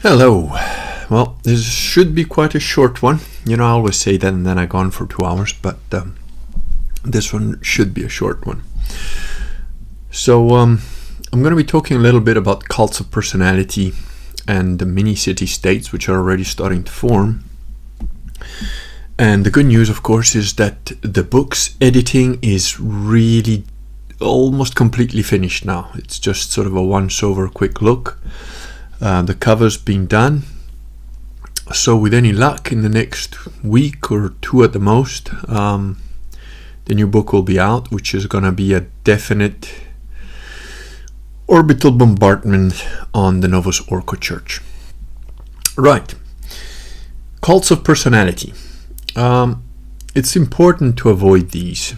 Hello. Well, this should be quite a short one. I always say that and then I go on for 2 hours, but this one should be a short one. So I'm going to be talking a little bit about cults of personality and the mini city states which are already starting to form. And the good news, of course, is that the book's editing is really almost completely finished now. It's just sort of a once-over quick look. The cover's been done. So with any luck, in the next week or two at the most, the new book will be out, which is going to be a definite orbital bombardment on the Novus Ordo Church. Right. Cults of personality. It's important to avoid these.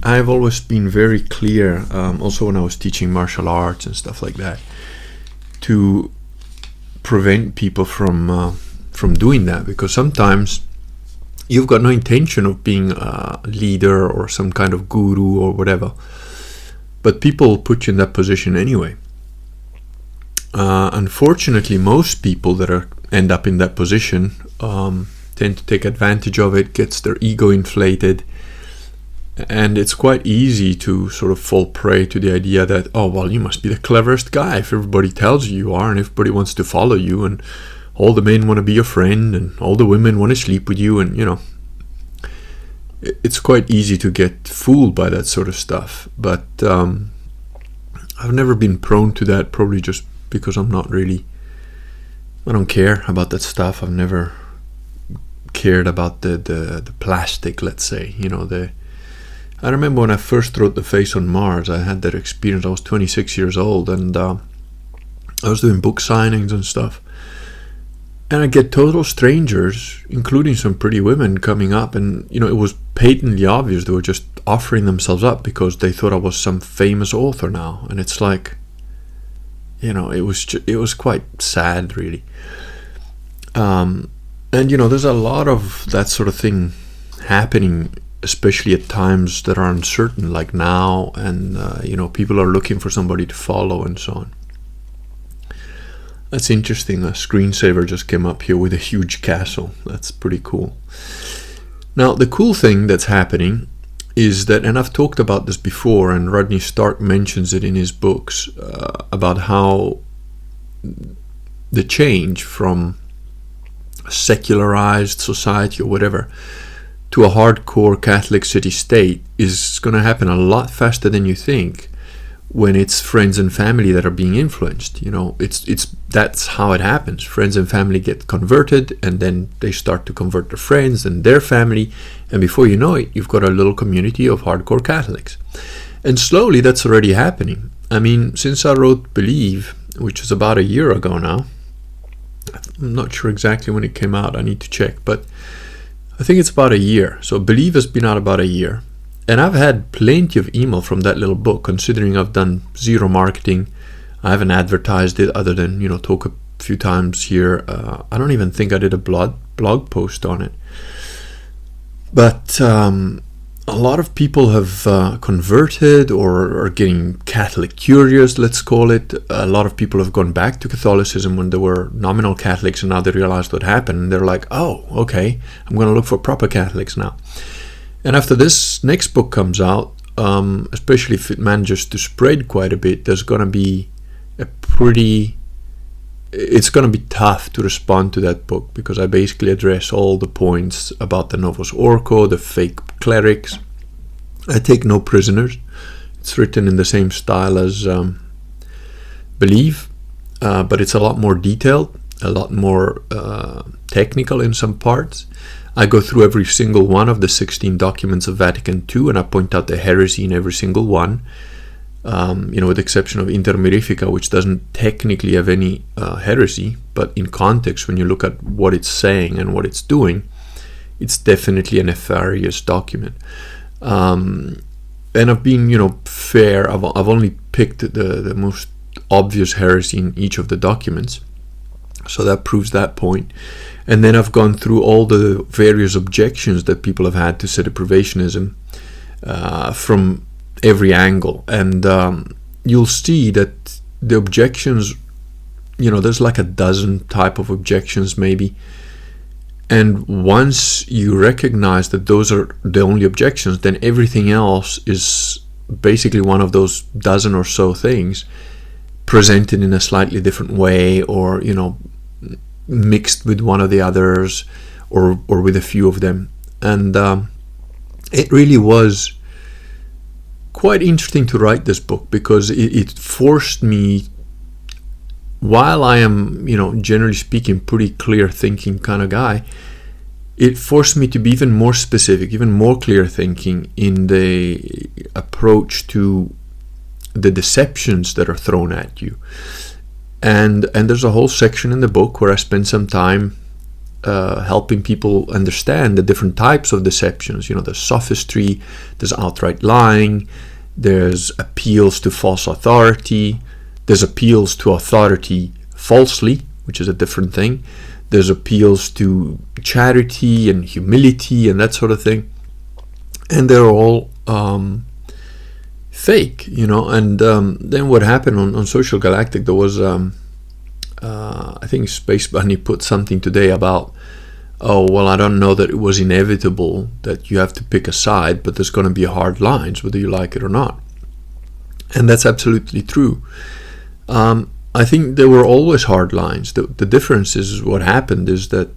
I've always been very clear, also when I was teaching martial arts and stuff like that, to prevent people from doing that, because sometimes you've got no intention of being a leader or some kind of guru or whatever, but people put you in that position anyway. Unfortunately, most people that end up in that position tend to take advantage of it, gets their ego inflated, and it's quite easy to sort of fall prey to the idea that, oh, well, you must be the cleverest guy if everybody tells you are and everybody wants to follow you and all the men want to be your friend and all the women want to sleep with you, and it's quite easy to get fooled by that sort of stuff. But I've never been prone to that, probably just because I don't care about that stuff. I've never cared about the plastic, let's say. I remember when I first wrote The Face on Mars, I had that experience. I was 26 years old and I was doing book signings and stuff. And I get total strangers, including some pretty women, coming up, and it was patently obvious they were just offering themselves up because they thought I was some famous author now. And it's like, it was quite sad, really. And there's a lot of that sort of thing happening, especially at times that are uncertain, like now, and people are looking for somebody to follow and so on. That's interesting. A screensaver just came up here with a huge castle. That's pretty cool. Now, the cool thing that's happening is that, and I've talked about this before, and Rodney Stark mentions it in his books, about how the change from a secularized society or whatever to a hardcore Catholic city-state is going to happen a lot faster than you think when it's friends and family that are being influenced. That's how it happens. Friends and family get converted, and then they start to convert their friends and their family, and before you know it, you've got a little community of hardcore Catholics. And slowly that's already happening. I mean, since I wrote Believe, which is about a year ago now, I'm not sure exactly when it came out, I need to check, but I think it's about a year. So Believe has been out about a year. And I've had plenty of email from that little book, considering I've done zero marketing. I haven't advertised it other than, talk a few times here. I don't even think I did a blog post on it. But a lot of people have converted or are getting Catholic curious, let's call it. A lot of people have gone back to Catholicism when they were nominal Catholics, and now they realized what happened. And they're like, oh, okay, I'm going to look for proper Catholics now. And after this next book comes out, especially if it manages to spread quite a bit, there's going to be it's going to be tough to respond to that book, because I basically address all the points about the Novus Ordo, the fake clerics. I take no prisoners. It's written in the same style as Believe, but it's a lot more detailed, a lot more technical in some parts. I go through every single one of the 16 documents of Vatican II, and I point out the heresy in every single one, with the exception of Inter Mirifica, which doesn't technically have any heresy, but in context, when you look at what it's saying and what it's doing, it's definitely a nefarious document. And I've been, fair. I've only picked the most obvious heresy in each of the documents. So that proves that point. And then I've gone through all the various objections that people have had to sedepravationism from every angle. And you'll see that the objections there's like a dozen type of objections maybe. And once you recognize that those are the only objections, then everything else is basically one of those dozen or so things presented in a slightly different way, or mixed with one of the others, or with a few of them. And it really was quite interesting to write this book, because it forced me, while I am, generally speaking, pretty clear thinking kind of guy, it forced me to be even more specific, even more clear thinking in the approach to the deceptions that are thrown at you. And there's a whole section in the book where I spend some time helping people understand the different types of deceptions. There's sophistry, there's outright lying, there's appeals to false authority, there's appeals to authority falsely, which is a different thing. There's appeals to charity and humility and that sort of thing. And they're all fake, And then what happened on Social Galactic, there was, I think Space Bunny put something today about, oh, well, I don't know that it was inevitable that you have to pick a side, but there's going to be hard lines, whether you like it or not. And that's absolutely true. I think there were always hard lines. The difference is what happened is that,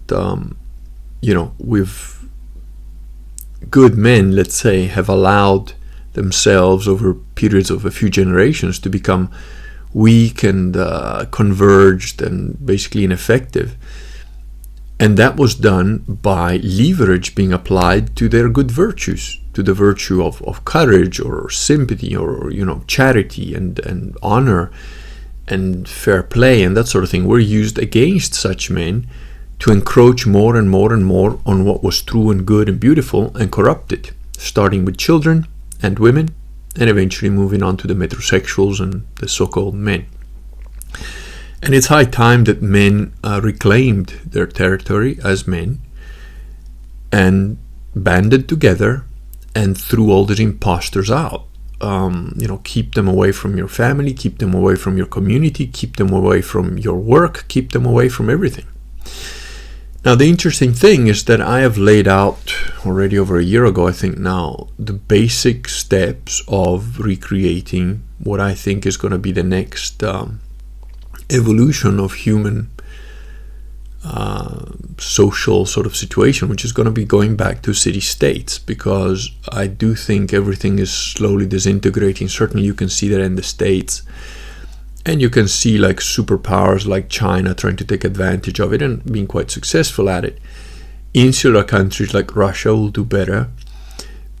with good men, let's say, have allowed themselves over periods of a few generations to become weak and converged and basically ineffective. And that was done by leverage being applied to their good virtues, to the virtue of courage or sympathy or charity and honor and fair play and that sort of thing were used against such men to encroach more and more and more on what was true and good and beautiful and corrupt it, starting with children and women and eventually moving on to the metrosexuals and the so-called men. And it's high time that men reclaimed their territory as men and banded together and threw all these imposters out. Keep them away from your family, keep them away from your community, keep them away from your work, keep them away from everything. Now, the interesting thing is that I have laid out already over a year ago, I think now, the basic steps of recreating what I think is going to be the next evolution of human social sort of situation, which is going to be going back to city-states, because I do think everything is slowly disintegrating. Certainly you can see that in the States, and you can see like superpowers like China trying to take advantage of it and being quite successful at it. Insular countries like Russia will do better,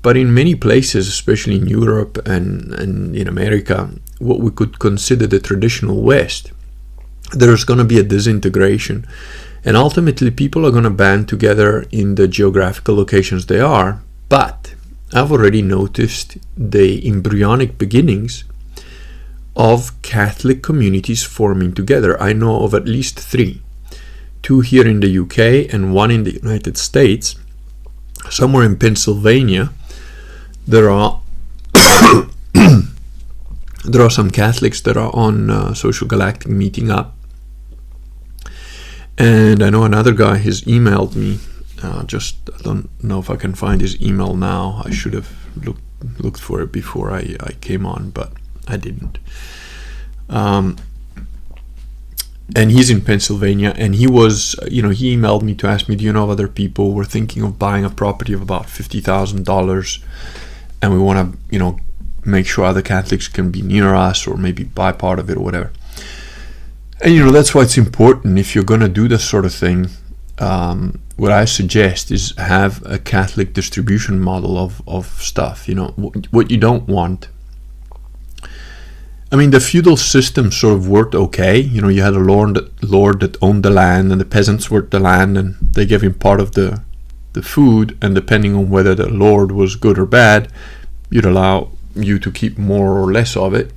but in many places, especially in Europe and in America, what we could consider the traditional West, there's going to be a disintegration. And ultimately, people are going to band together in the geographical locations they are. But I've already noticed the embryonic beginnings of Catholic communities forming together. I know of at least 3. 2 here in the UK and 1 in the United States. Somewhere in Pennsylvania, there are there are some Catholics that are on Social Galactic meeting up. And I know another guy has emailed me. I don't know if I can find his email now. I should have looked for it before I came on, but I didn't. And he's in Pennsylvania, and he was, he emailed me to ask me, do you know of other people? We're thinking of buying a property of about $50,000, and we want to, make sure other Catholics can be near us or maybe buy part of it or whatever. And that's why it's important, if you're going to do this sort of thing, what I suggest is have a Catholic distribution model of stuff. What you don't want. I mean, the feudal system sort of worked okay. You had a lord that owned the land, and the peasants worked the land, and they gave him part of the food, and depending on whether the lord was good or bad, you'd allow you to keep more or less of it.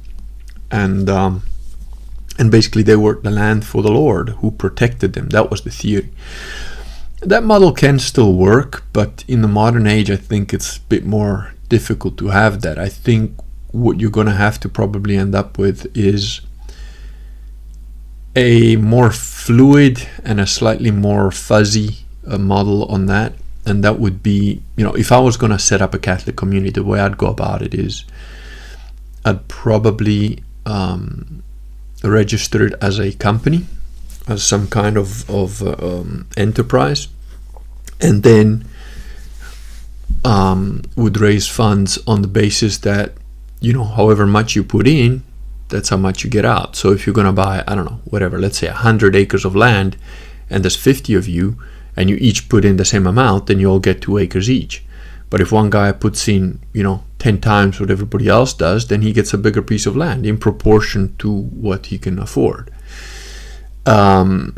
And basically they worked the land for the Lord, who protected them. That was the theory. That model can still work, but in the modern age, I think it's a bit more difficult to have that. I think what you're going to have to probably end up with is a more fluid and a slightly more fuzzy model on that. And that would be, if I was going to set up a Catholic community, the way I'd go about it is I'd probably register it as a company, as some kind of enterprise, and then would raise funds on the basis that, however much you put in, that's how much you get out. So if you're going to buy, I don't know, whatever, let's say 100 acres of land, and there's 50 of you, and you each put in the same amount, then you all get 2 acres each. But if one guy puts in, 10 times what everybody else does, then he gets a bigger piece of land in proportion to what he can afford. And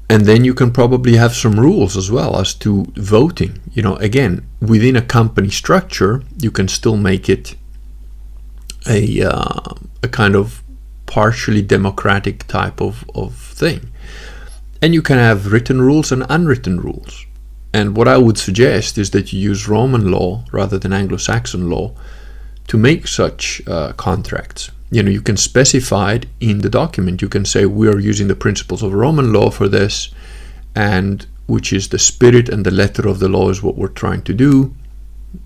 then you can probably have some rules as well as to voting. Again, within a company structure, you can still make it a kind of partially democratic type of thing. And you can have written rules and unwritten rules. And what I would suggest is that you use Roman law rather than Anglo-Saxon law to make such contracts. You can specify it in the document. You can say we are using the principles of Roman law for this, and which is the spirit and the letter of the law is what we're trying to do.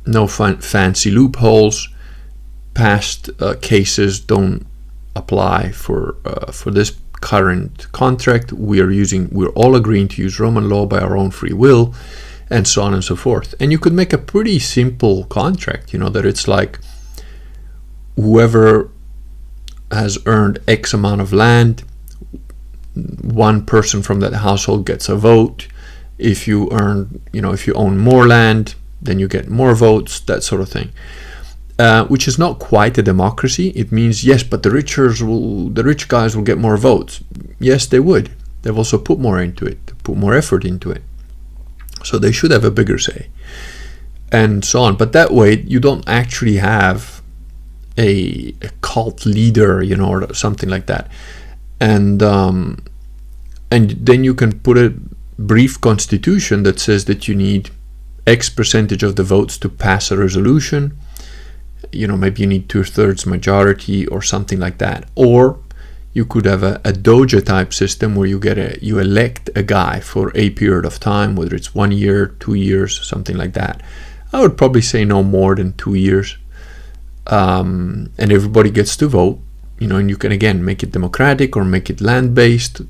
No fancy loopholes. Past cases don't apply for this current contract. We're all agreeing to use Roman law by our own free will, and so on and so forth. And you could make a pretty simple contract, that it's like whoever has earned X amount of land, one person from that household gets a vote. If you own more land, then you get more votes, that sort of thing. Which is not quite a democracy. It means, yes, but the rich guys will get more votes. Yes, they would. They've also put more into it, put more effort into it. So they should have a bigger say, and so on. But that way, you don't actually have a cult leader, or something like that. And then you can put a brief constitution that says that you need X percentage of the votes to pass a resolution. Maybe you need 2/3 majority or something like that. Or you could have a Doja type system where you elect a guy for a period of time, whether it's 1 year, 2 years, something like that. I would probably say no more than 2 years. And everybody gets to vote, and you can again make it democratic or make it land-based,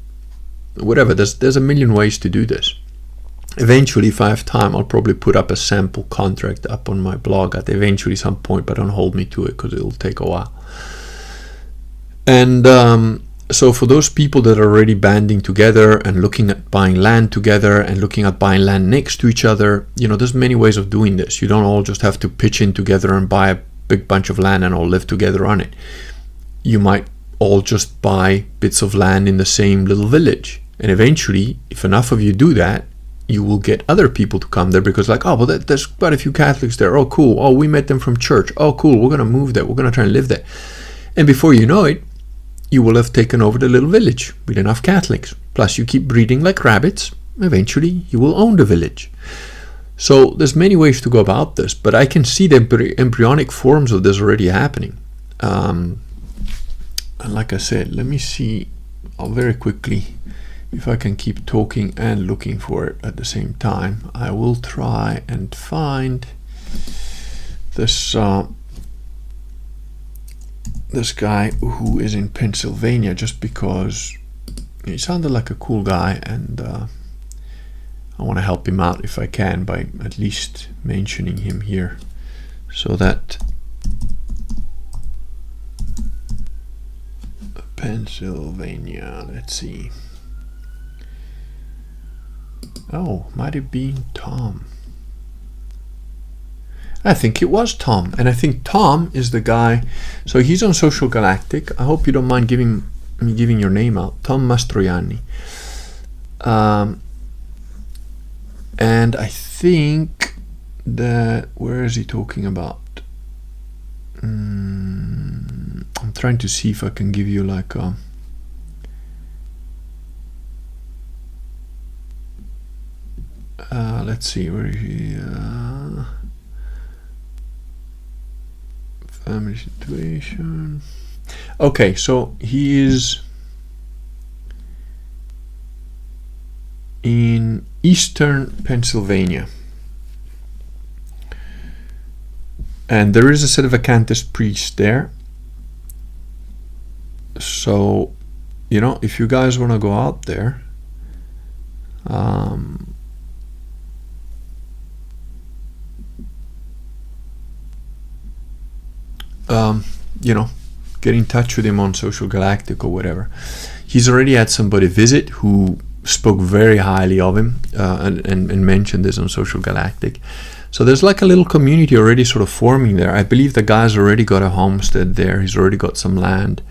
whatever. There's a million ways to do this. Eventually, if I have time, I'll probably put up a sample contract up on my blog at eventually some point, but don't hold me to it because it'll take a while. And so for those people that are already banding together and looking at buying land together and looking at buying land next to each other, there's many ways of doing this. You don't all just have to pitch in together and buy a big bunch of land and all live together on it. You might all just buy bits of land in the same little village. And eventually, if enough of you do that, you will get other people to come there because there's quite a few Catholics there. Oh, cool. Oh, we met them from church. Oh, cool. We're going to move there. We're going to try and live there. And before you know it, you will have taken over the little village with enough Catholics. Plus, you keep breeding like rabbits. Eventually, you will own the village. So there's many ways to go about this, but I can see the embryonic forms of this already happening. And like I said, let me see very quickly if I can keep talking and looking for it at the same time. I will try and find this this guy who is in Pennsylvania, just because he sounded like a cool guy, and I want to help him out if I can by at least mentioning him here, so that Pennsylvania, let's see. Oh, might have been Tom. I think it was Tom, and I think Tom is the guy. So he's on Social Galactic. I hope you don't mind me giving your name out, Tom Mastroianni. And I think that, where is he talking about? I'm trying to see if I can give you like a let's see, where is he? Family situation. Okay, so he is in eastern Pennsylvania. And there is a Sedevacantist priest there. So, if you guys want to go out there, get in touch with him on Social Galactic or whatever. He's already had somebody visit who spoke very highly of him and mentioned this on Social Galactic. So there's like a little community already sort of forming there. I believe the guy's already got a homestead there. He's already got some land.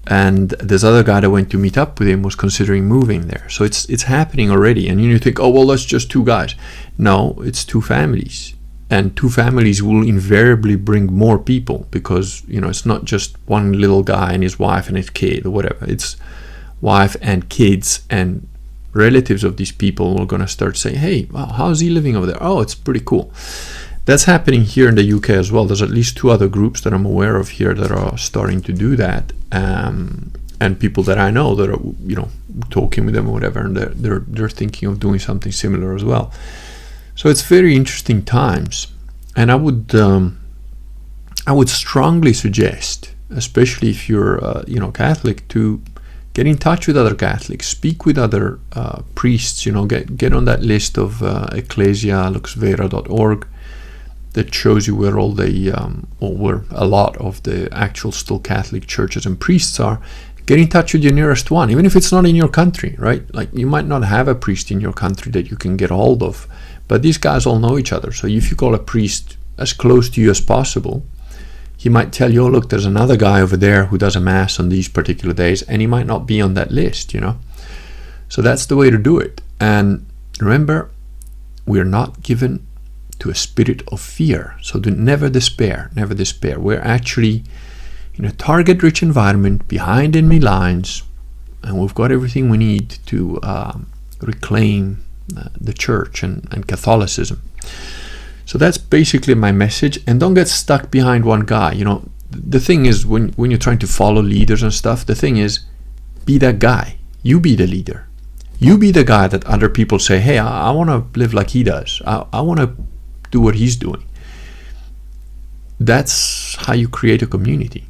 And this other guy that went to meet up with him was considering moving there. So it's happening already. And you think, oh, well, that's just two guys. No, it's two families. And two families will invariably bring more people because, it's not just one little guy and his wife and his kid or whatever. It's wife and kids and relatives of these people are going to start saying, hey, wow, how's he living over there? Oh, it's pretty cool. That's happening here in the UK as well. There's at least two other groups that I'm aware of here that are starting to do that. And people that I know that are, talking with them or whatever, and they're thinking of doing something similar as well. So it's very interesting times, and I would strongly suggest, especially if you're Catholic, to get in touch with other Catholics, speak with other priests. Get on that list of ecclesialuxvera.org that shows you where all the or where a lot of the actual still Catholic churches and priests are. Get in touch with your nearest one, even if it's not in your country, right? Like you might not have a priest in your country that you can get a hold of. But these guys all know each other. So if you call a priest as close to you as possible, he might tell you, oh, look, there's another guy over there who does a mass on these particular days, and he might not be on that list, So that's the way to do it. And remember, we're not given to a spirit of fear. So do never despair, never despair. We're actually in a target-rich environment behind enemy lines, and we've got everything we need to reclaim the church and Catholicism. So that's basically my message. And don't get stuck behind one guy. The thing is, when you're trying to follow leaders and stuff, the thing is, be that guy. You be the leader. You be the guy that other people say, hey, I want to live like he does. I want to do what he's doing. That's how you create a community,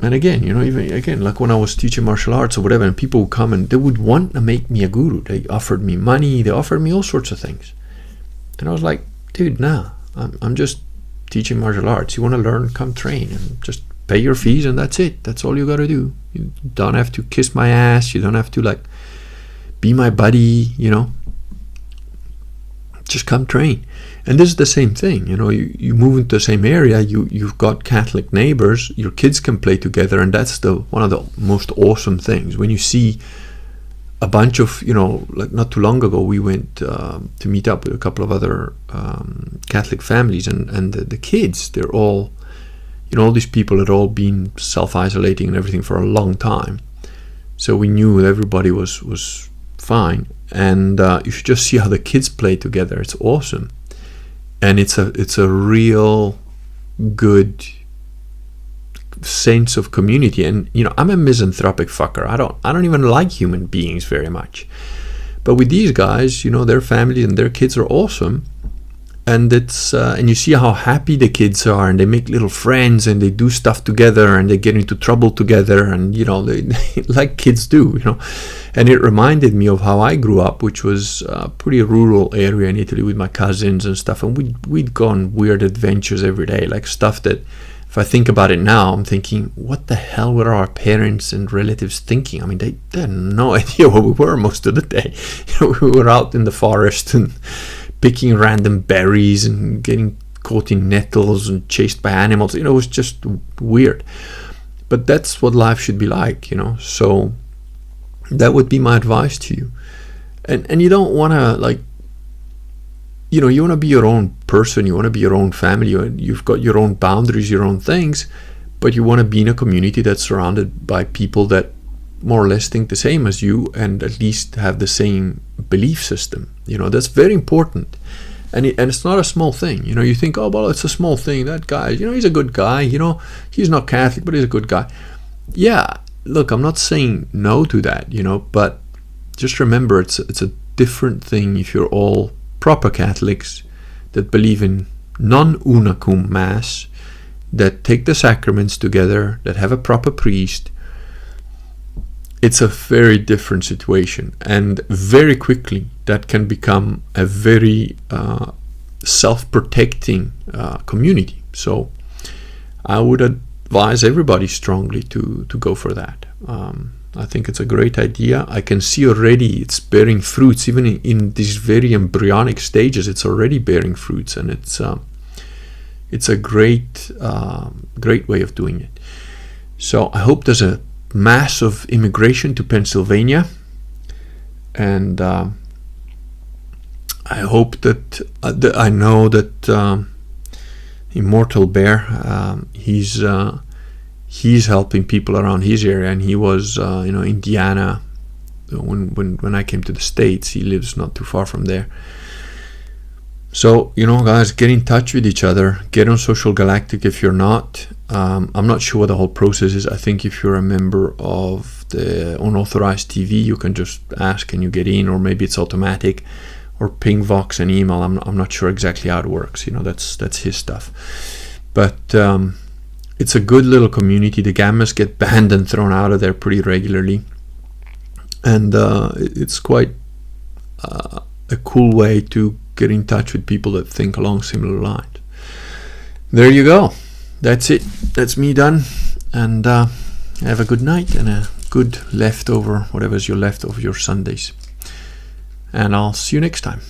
And again, even like when I was teaching martial arts or whatever, and people would come and they would want to make me a guru. They offered me money. They offered me all sorts of things. And I was like, dude, nah, I'm just teaching martial arts. You want to learn, come train and just pay your fees and that's it. That's all you got to do. You don't have to kiss my ass. You don't have to be my buddy, Just come train. And this is the same thing, you move into the same area, you've got Catholic neighbors, your kids can play together, and that's one of the most awesome things. When you see a bunch of, like not too long ago, we went to meet up with a couple of other Catholic families, and the kids, they're all, all these people had all been self-isolating and everything for a long time. So we knew everybody was fine, and you should just see how the kids play together. It's awesome. And it's a real good sense of community. And I'm a misanthropic fucker. I don't even like human beings very much. But with these guys, their families and their kids are awesome. And it's and you see how happy the kids are, and they make little friends, and they do stuff together, and they get into trouble together, and they like kids do, And it reminded me of how I grew up, which was a pretty rural area in Italy with my cousins and stuff, and we'd go on weird adventures every day, like stuff that, if I think about it now, I'm thinking, what the hell were our parents and relatives thinking? I mean, they had no idea where we were most of the day. We were out in the forest and picking random berries and getting caught in nettles and chased by animals. It was just weird. But that's what life should be like, So that would be my advice to you. And you don't want to you want to be your own person. You want to be your own family. You've got your own boundaries, your own things, but you want to be in a community that's surrounded by people that more or less think the same as you and at least have the same belief system. That's very important. And it's not a small thing. You think, oh, well, it's a small thing. That guy, he's a good guy. He's not Catholic, but he's a good guy. Yeah, look, I'm not saying no to that, but just remember, it's a different thing if you're all proper Catholics that believe in non-unacum Mass, that take the sacraments together, that have a proper priest. It's a very different situation, and very quickly that can become a very self-protecting community. So I would advise everybody strongly to go for that. I think it's a great idea. I can see already it's bearing fruits, even in these very embryonic stages. It's already bearing fruits, and it's a great way of doing it. So I hope there's a massive immigration to Pennsylvania, and I hope that I know that Immortal Bear, he's helping people around his area, and he was Indiana when I came to the States. He lives not too far from there. So, guys, get in touch with each other. Get on Social Galactic if you're not. I'm not sure what the whole process is. I think if you're a member of the unauthorized TV, you can just ask and you get in, or maybe it's automatic, or ping Vox an email. I'm not sure exactly how it works. That's his stuff. But it's a good little community. The Gammas get banned and thrown out of there pretty regularly, and it's quite a cool way to get in touch with people that think along similar lines. There you go. That's it. That's me done. And have a good night and a good leftover, whatever's your left of your Sundays. And I'll see you next time.